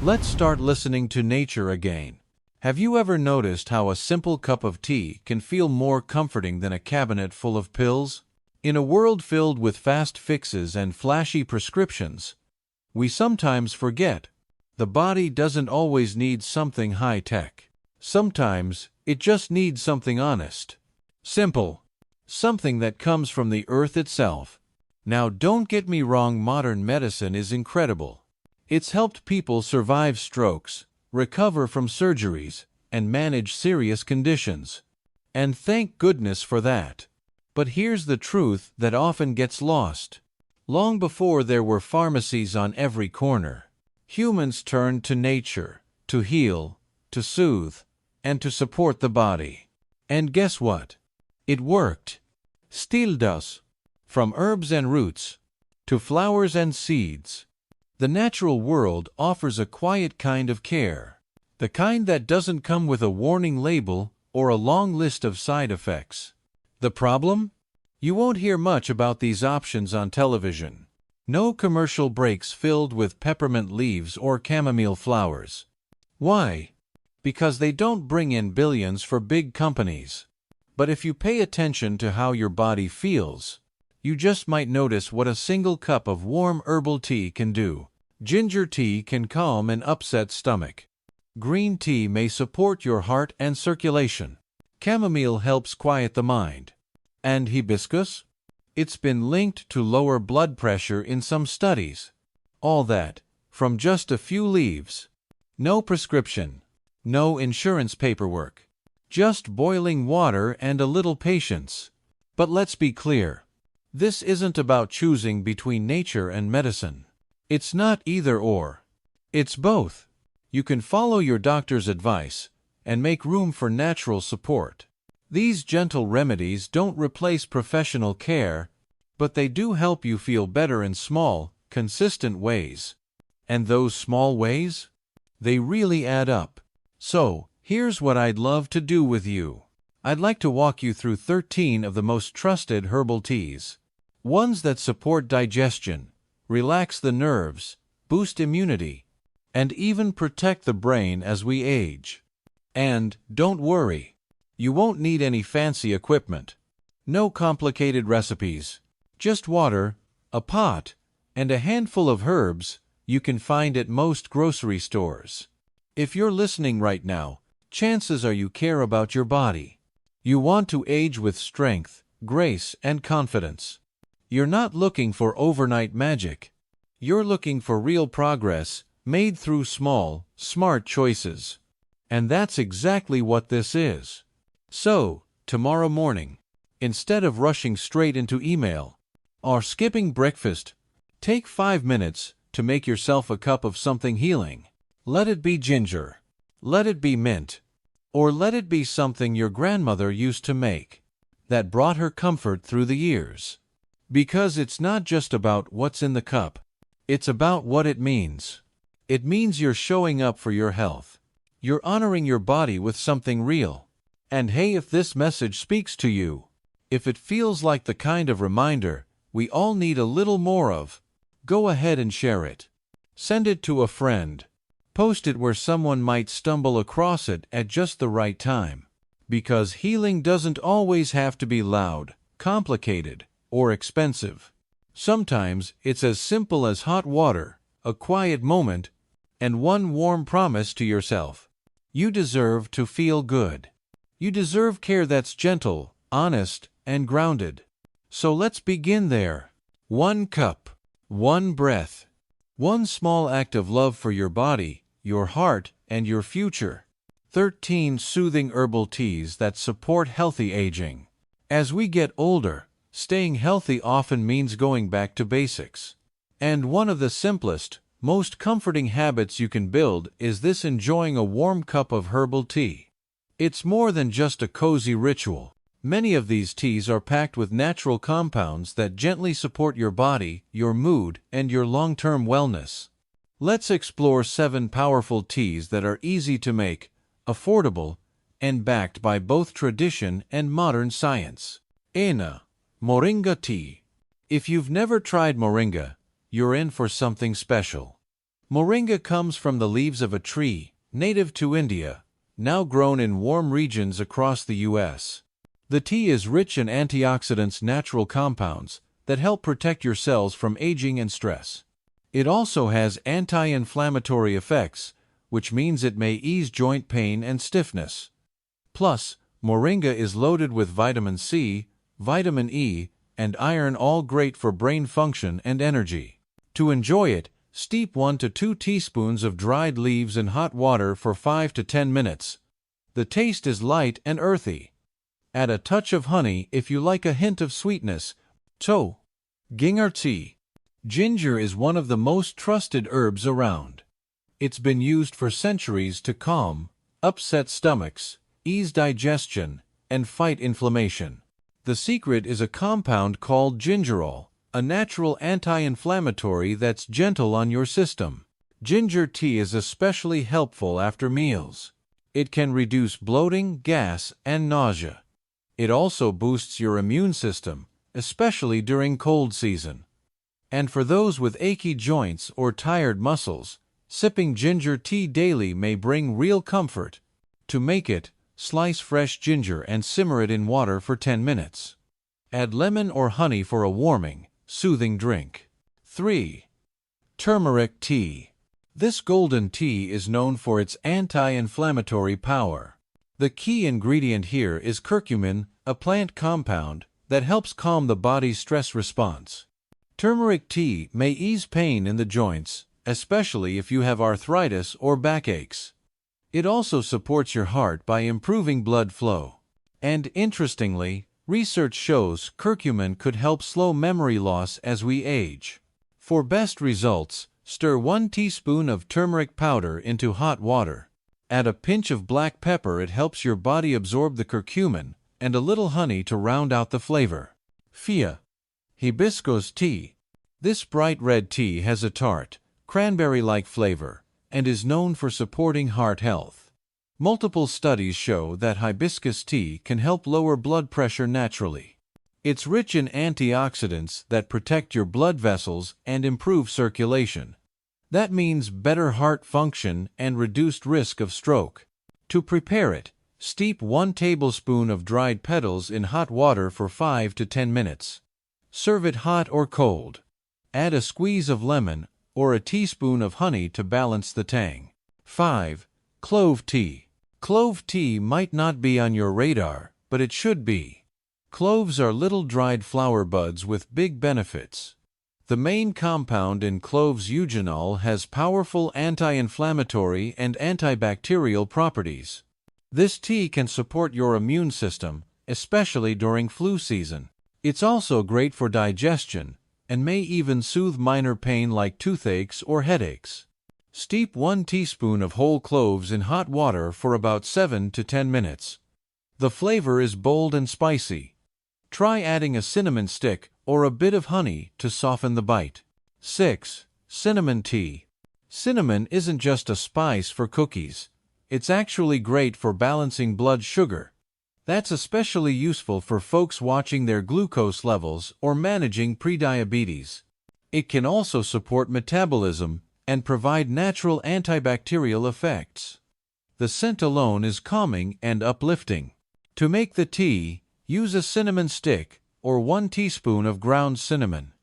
Let's start listening to nature again. Have you ever noticed how a simple cup of tea can feel more comforting than a cabinet full of pills? In a world filled with fast fixes and flashy prescriptions, we sometimes forget the body doesn't always need something high-tech. Sometimes it just needs something honest, simple, something that comes from the earth itself. Now, don't get me wrong, modern medicine is incredible. It's helped people survive strokes, recover from surgeries, and manage serious conditions. And thank goodness for that. But here's the truth that often gets lost. Long before there were pharmacies on every corner, humans turned to nature to heal, to soothe, and to support the body. And guess what? It worked. Still does. From herbs and roots to flowers and seeds, the natural world offers a quiet kind of care, the kind that doesn't come with a warning label or a long list of side effects. The problem? You won't hear much about these options on television. No commercial breaks filled with peppermint leaves or chamomile flowers. Why? Because they don't bring in billions for big companies. But if you pay attention to how your body feels, you just might notice what a single cup of warm herbal tea can do. Ginger tea can calm an upset stomach. Green tea may support your heart and circulation. Chamomile helps quiet the mind. And hibiscus? It's been linked to lower blood pressure in some studies. All that, from just a few leaves. No prescription. No insurance paperwork. Just boiling water and a little patience. But let's be clear. This isn't about choosing between nature and medicine. It's not either or. It's both. You can follow your doctor's advice and make room for natural support. These gentle remedies don't replace professional care, but they do help you feel better in small, consistent ways. And those small ways? They really add up. So, here's what I'd love to do with you. I'd like to walk you through 13 of the most trusted herbal teas. Ones that support digestion, relax the nerves, boost immunity, and even protect the brain as we age. And don't worry, you won't need any fancy equipment. No complicated recipes. Just water, a pot, and a handful of herbs you can find at most grocery stores. If you're listening right now, chances are you care about your body. You want to age with strength, grace, and confidence. You're not looking for overnight magic. You're looking for real progress, made through small, smart choices. And that's exactly what this is. So, tomorrow morning, instead of rushing straight into email or skipping breakfast, take 5 minutes to make yourself a cup of something healing. Let it be ginger. Let it be mint. Or let it be something your grandmother used to make that brought her comfort through the years. Because it's not just about what's in the cup. It's about what it means. It means you're showing up for your health. You're honoring your body with something real. And hey, if this message speaks to you, if it feels like the kind of reminder we all need a little more of, go ahead and share it. Send it to a friend. Post it where someone might stumble across it at just the right time. Because healing doesn't always have to be loud, complicated, or expensive. Sometimes it's as simple as hot water, a quiet moment, and one warm promise to yourself. You deserve to feel good. You deserve care that's gentle, honest, and grounded. So let's begin there. 1 cup, 1 breath, 1 small act of love for your body, your heart, and your future. 13 soothing herbal teas that support healthy aging. As we get older, staying healthy often means going back to basics. And one of the simplest, most comforting habits you can build is this: enjoying a warm cup of herbal tea. It's more than just a cozy ritual. Many of these teas are packed with natural compounds that gently support your body, your mood, and your long-term wellness. Let's explore 7 powerful teas that are easy to make, affordable, and backed by both tradition and modern science. 1. Moringa tea. If you've never tried moringa, you're in for something special. Moringa comes from the leaves of a tree, native to India, now grown in warm regions across the U.S. The tea is rich in antioxidants, natural compounds that help protect your cells from aging and stress. It also has anti-inflammatory effects, which means it may ease joint pain and stiffness. Plus, moringa is loaded with vitamin C, vitamin E, and iron, all great for brain function and energy. To enjoy it, steep 1 to 2 teaspoons of dried leaves in hot water for 5 to 10 minutes. The taste is light and earthy. Add a touch of honey if you like a hint of sweetness. To. Ginger tea. Ginger is one of the most trusted herbs around. It's been used for centuries to calm, upset stomachs, ease digestion, and fight inflammation. The secret is a compound called gingerol, a natural anti-inflammatory that's gentle on your system. Ginger tea is especially helpful after meals. It can reduce bloating, gas, and nausea. It also boosts your immune system, especially during cold season. And for those with achy joints or tired muscles, sipping ginger tea daily may bring real comfort. To make it, slice fresh ginger and simmer it in water for 10 minutes. Add lemon or honey for a warming, soothing drink. 3. Turmeric tea. This golden tea is known for its anti-inflammatory power. The key ingredient here is curcumin, a plant compound that helps calm the body's stress response. Turmeric tea may ease pain in the joints, especially if you have arthritis or backaches. It also supports your heart by improving blood flow. And interestingly, research shows curcumin could help slow memory loss as we age. For best results, stir 1 teaspoon of turmeric powder into hot water. Add a pinch of black pepper. It helps your body absorb the curcumin, and a little honey to round out the flavor. Fia. Hibiscus tea. This bright red tea has a tart, cranberry-like flavor, and is known for supporting heart health. Multiple studies show that hibiscus tea can help lower blood pressure naturally. It's rich in antioxidants that protect your blood vessels and improve circulation. That means better heart function and reduced risk of stroke. To prepare it, steep 1 tablespoon of dried petals in hot water for 5 to 10 minutes. Serve it hot or cold. Add a squeeze of lemon or a teaspoon of honey to balance the tang. 5. Clove tea. Clove tea might not be on your radar, but it should be. Cloves are little dried flower buds with big benefits. The main compound in cloves, eugenol, has powerful anti-inflammatory and antibacterial properties. This tea can support your immune system, especially during flu season. It's also great for digestion and may even soothe minor pain like toothaches or headaches. Steep 1 teaspoon of whole cloves in hot water for about 7 to 10 minutes. The flavor is bold and spicy. Try adding a cinnamon stick or a bit of honey to soften the bite. 6. Cinnamon tea. Cinnamon isn't just a spice for cookies. It's actually great for balancing blood sugar. That's especially useful for folks watching their glucose levels or managing prediabetes. It can also support metabolism and provide natural antibacterial effects. The scent alone is calming and uplifting. To make the tea, use a cinnamon stick or 1 teaspoon of ground cinnamon.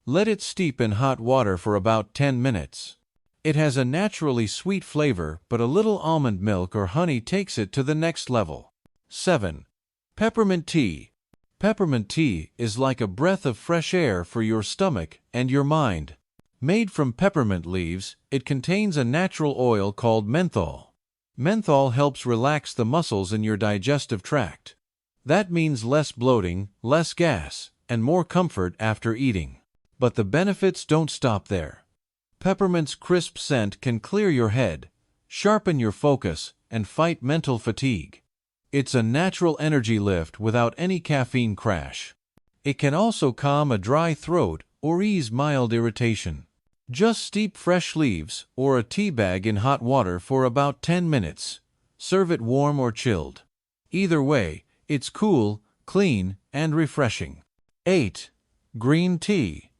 Let it steep in hot water for about 10 minutes. It has a naturally sweet flavor, but a little almond milk or honey takes it to the next level. 7. Peppermint tea. Peppermint tea is like a breath of fresh air for your stomach and your mind. Made from peppermint leaves, it contains a natural oil called menthol. Menthol helps relax the muscles in your digestive tract. That means less bloating, less gas, and more comfort after eating. But the benefits don't stop there. Peppermint's crisp scent can clear your head, sharpen your focus, and fight mental fatigue. It's a natural energy lift without any caffeine crash. It can also calm a dry throat or ease mild irritation. Just steep fresh leaves or a tea bag in hot water for about 10 minutes. Serve it warm or chilled. Either way, it's cool, clean, and refreshing. 8. Green tea.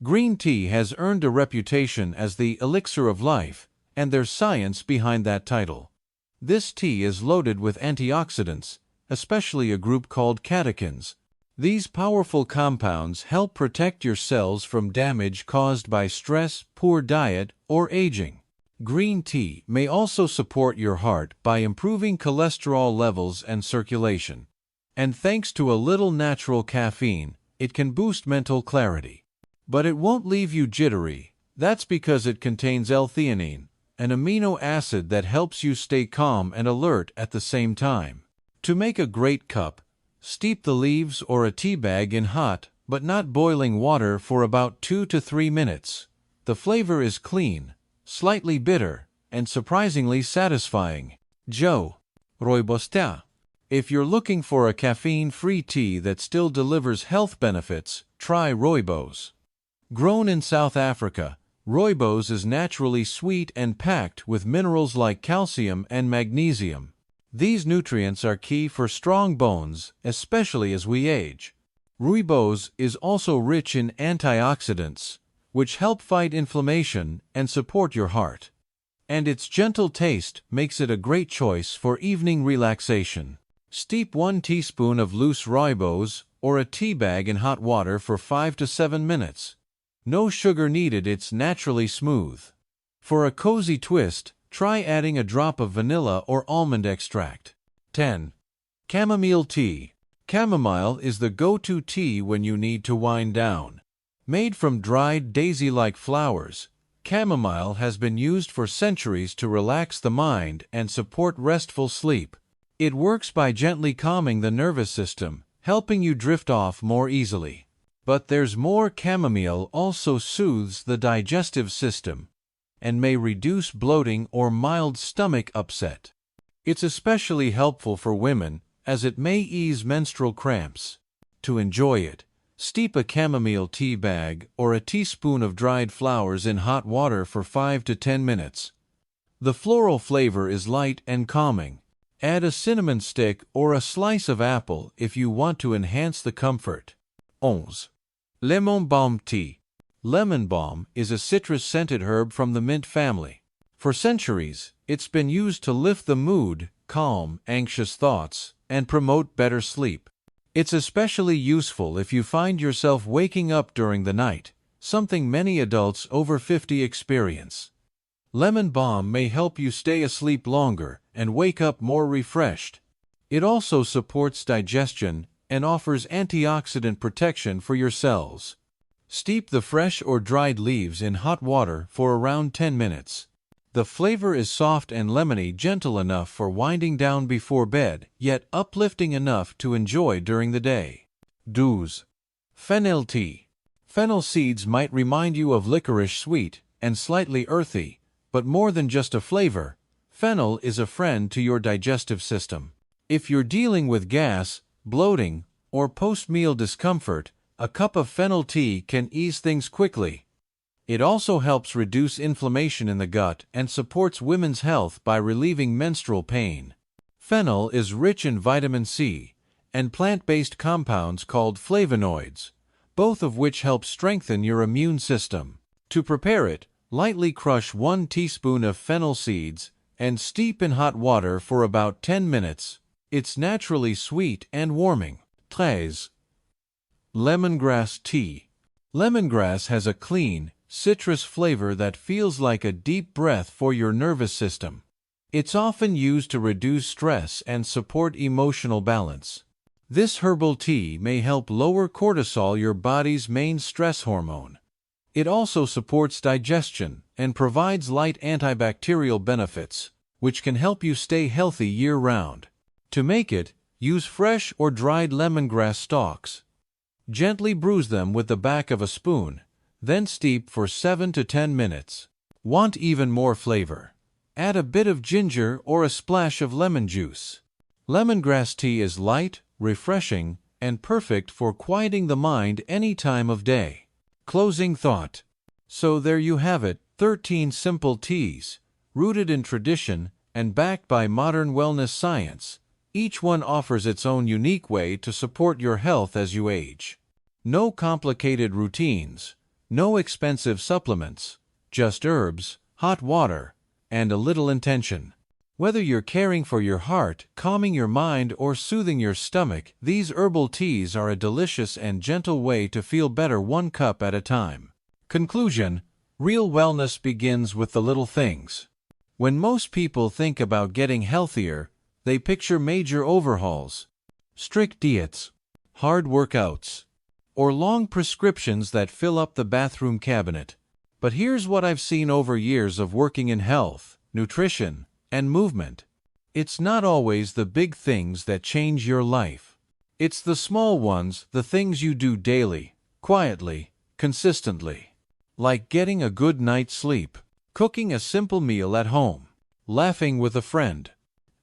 Green tea has earned a reputation as the elixir of life, and there's science behind that title. This tea is loaded with antioxidants, especially a group called catechins. These powerful compounds help protect your cells from damage caused by stress, poor diet, or aging. Green tea may also support your heart by improving cholesterol levels and circulation. And thanks to a little natural caffeine, it can boost mental clarity. But it won't leave you jittery. That's because it contains L-theanine, an amino acid that helps you stay calm and alert at the same time. To make a great cup, steep the leaves or a tea bag in hot, but not boiling water for about 2 to 3 minutes. The flavor is clean, slightly bitter, and surprisingly satisfying. Joe. Rooibos. If you're looking for a caffeine-free tea that still delivers health benefits, try rooibos. Grown in South Africa, rooibos is naturally sweet and packed with minerals like calcium and magnesium. These nutrients are key for strong bones, especially as we age. Rooibos is also rich in antioxidants, which help fight inflammation and support your heart. And its gentle taste makes it a great choice for evening relaxation. Steep 1 teaspoon of loose rooibos or a tea bag in hot water for 5 to 7 minutes. No sugar needed, it's naturally smooth. For a cozy twist, try adding a drop of vanilla or almond extract. 10. Chamomile tea. Chamomile is the go-to tea when you need to wind down. Made from dried daisy-like flowers, chamomile has been used for centuries to relax the mind and support restful sleep. It works by gently calming the nervous system, helping you drift off more easily. But there's more. Chamomile also soothes the digestive system and may reduce bloating or mild stomach upset. It's especially helpful for women, as it may ease menstrual cramps. To enjoy it, steep a chamomile tea bag or a teaspoon of dried flowers in hot water for 5 to 10 minutes. The floral flavor is light and calming. Add a cinnamon stick or a slice of apple if you want to enhance the comfort. 11. Lemon balm tea. Lemon balm is a citrus-scented herb from the mint family. For centuries, it's been used to lift the mood, calm anxious thoughts, and promote better sleep. It's especially useful if you find yourself waking up during the night, something many adults over 50 experience. Lemon balm may help you stay asleep longer and wake up more refreshed. It also supports digestion and offers antioxidant protection for your cells. Steep the fresh or dried leaves in hot water for around 10 minutes. The flavor is soft and lemony, gentle enough for winding down before bed, yet uplifting enough to enjoy during the day. 12. Fennel tea. Fennel seeds might remind you of licorice, sweet and slightly earthy, but more than just a flavor, fennel is a friend to your digestive system. If you're dealing with gas, bloating, or post-meal discomfort, a cup of fennel tea can ease things quickly. It also helps reduce inflammation in the gut and supports women's health by relieving menstrual pain. Fennel is rich in vitamin C and plant-based compounds called flavonoids, both of which help strengthen your immune system. To prepare it, lightly crush 1 teaspoon of fennel seeds and steep in hot water for about 10 minutes. It's naturally sweet and warming. 13. Lemongrass tea. Lemongrass has a clean, citrus flavor that feels like a deep breath for your nervous system. It's often used to reduce stress and support emotional balance. This herbal tea may help lower cortisol, your body's main stress hormone. It also supports digestion and provides light antibacterial benefits, which can help you stay healthy year-round. To make it, use fresh or dried lemongrass stalks. Gently bruise them with the back of a spoon, then steep for 7 to 10 minutes. Want even more flavor? Add a bit of ginger or a splash of lemon juice. Lemongrass tea is light, refreshing, and perfect for quieting the mind any time of day. Closing thought. So there you have it, 13 simple teas, rooted in tradition and backed by modern wellness science. Each one offers its own unique way to support your health as you age. No complicated routines, No expensive supplements, just herbs, hot water, and a little intention. Whether you're caring for your heart, calming your mind, or soothing your stomach, these herbal teas are a delicious and gentle way to feel better, one cup at a time. Conclusion: real wellness begins with the little things. When most people think about getting healthier, they picture major overhauls, strict diets, hard workouts, or long prescriptions that fill up the bathroom cabinet. But here's what I've seen over years of working in health, nutrition, and movement. It's not always the big things that change your life. It's the small ones, the things you do daily, quietly, consistently. Like getting a good night's sleep, cooking a simple meal at home, laughing with a friend,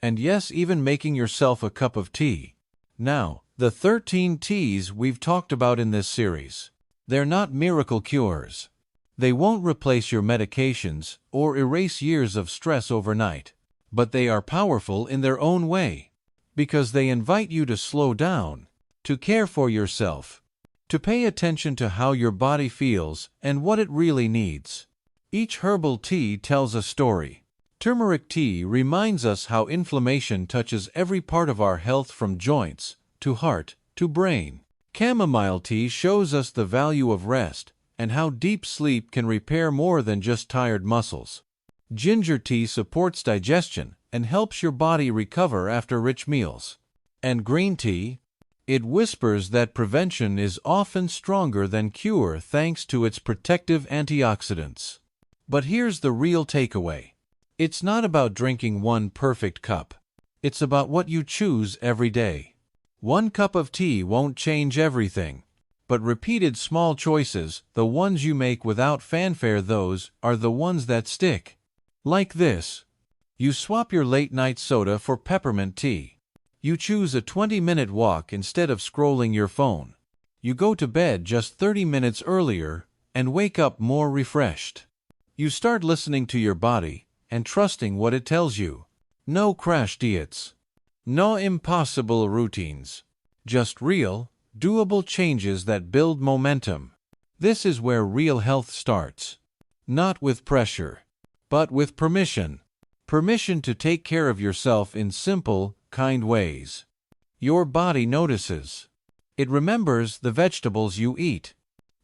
and yes, even making yourself a cup of tea. Now, the 13 teas we've talked about in this series, they're not miracle cures. They won't replace your medications or erase years of stress overnight, but they are powerful in their own way, because they invite you to slow down, to care for yourself, to pay attention to how your body feels and what it really needs. Each herbal tea tells a story. Turmeric tea reminds us how inflammation touches every part of our health, from joints to heart to brain. Chamomile tea shows us the value of rest and how deep sleep can repair more than just tired muscles. Ginger tea supports digestion and helps your body recover after rich meals. And green tea? It whispers that prevention is often stronger than cure thanks to its protective antioxidants. But here's the real takeaway. It's not about drinking one perfect cup. It's about what you choose every day. One cup of tea won't change everything, but repeated small choices, the ones you make without fanfare, those are the ones that stick. Like this. You swap your late-night soda for peppermint tea. You choose a 20-minute walk instead of scrolling your phone. You go to bed just 30 minutes earlier and wake up more refreshed. You start listening to your body and trusting what it tells you. No crash diets. No impossible routines. Just real, doable changes that build momentum. This is where real health starts. Not with pressure, but with permission. Permission to take care of yourself in simple, kind ways. Your body notices. It remembers the vegetables you eat,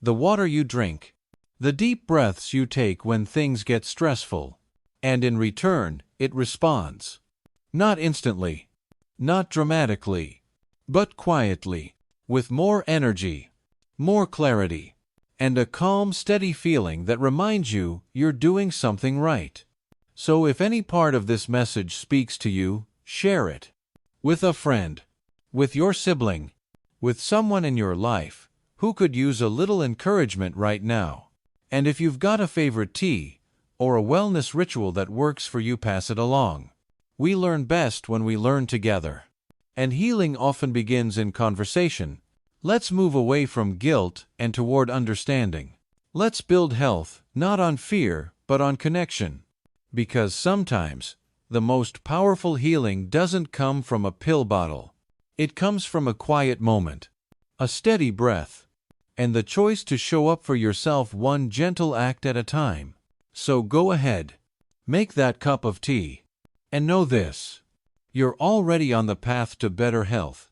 the water you drink, the deep breaths you take when things get stressful. And in return, it responds. Not instantly, not dramatically, but quietly, with more energy, more clarity, and a calm, steady feeling that reminds you you're doing something right. So if any part of this message speaks to you, share it. With a friend, with your sibling, with someone in your life who could use a little encouragement right now. And if you've got a favorite tea or a wellness ritual that works for you, pass it along. We learn best when we learn together. And healing often begins in conversation. Let's move away from guilt and toward understanding. Let's build health, not on fear, but on connection. Because sometimes, the most powerful healing doesn't come from a pill bottle. It comes from a quiet moment, a steady breath, and the choice to show up for yourself one gentle act at a time. So go ahead, make that cup of tea, and know this: you're already on the path to better health.